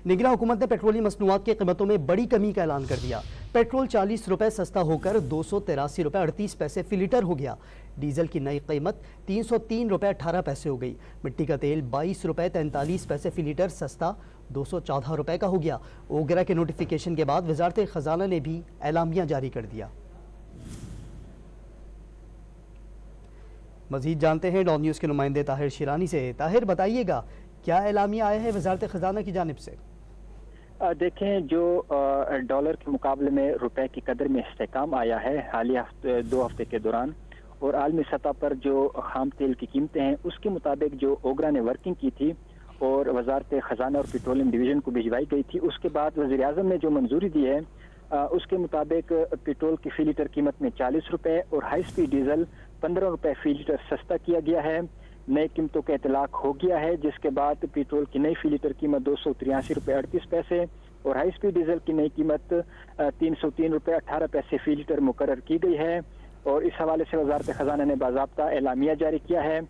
निगरां हुकूमत ने पेट्रोलियम मसनूआत की कीमतों में बड़ी कमी का ऐलान कर दिया। पेट्रोल 40 रुपए सस्ता होकर 283 रुपए 38 पैसे फी लीटर हो गया। डीजल की नई कीमत 303 रुपए 18 पैसे हो गई। मिट्टी का तेल 22 रुपए 43 पैसे फी लीटर सस्ता 214 रुपए का हो गया। ओगरा के नोटिफिकेशन के बाद वजारत खजाना ने भी एलामिया जारी कर दिया। मजीद जानते हैं डॉन न्यूज़ के नुमाइंदे ताहिर शिरानी से। ताहिर, बताइएगा क्या एलामिया आया है वजारत खजाना की जानिब से? देखें, जो डॉलर के मुकाबले में रुपए की कदर में इस्तेहकाम आया है हालिया 2 हफ्ते के दौरान, और आलमी सतह पर जो खाम तेल की कीमतें हैं उसके मुताबिक जो ओगरा ने वर्किंग की थी और वजारत खजाना और पेट्रोलियम डिवीजन को भिजवाई गई थी, उसके बाद वज़ीर आज़म ने जो मंजूरी दी है उसके मुताबिक पेट्रोल की फी लीटर कीमत में 40 रुपए और हाई स्पीड डीजल 15 रुपए फी लीटर सस्ता किया गया है। नई कीमतों का इतलाक हो गया है, जिसके बाद पेट्रोल की नई फी लीटर कीमत 283 रुपए 38 पैसे और हाई स्पीड डीजल की नई कीमत 303 रुपए 18 पैसे फी लीटर मुकर्रर की गई है। और इस हवाले से वजारत खजाना ने बाज़ाब्ता एलामिया जारी किया है।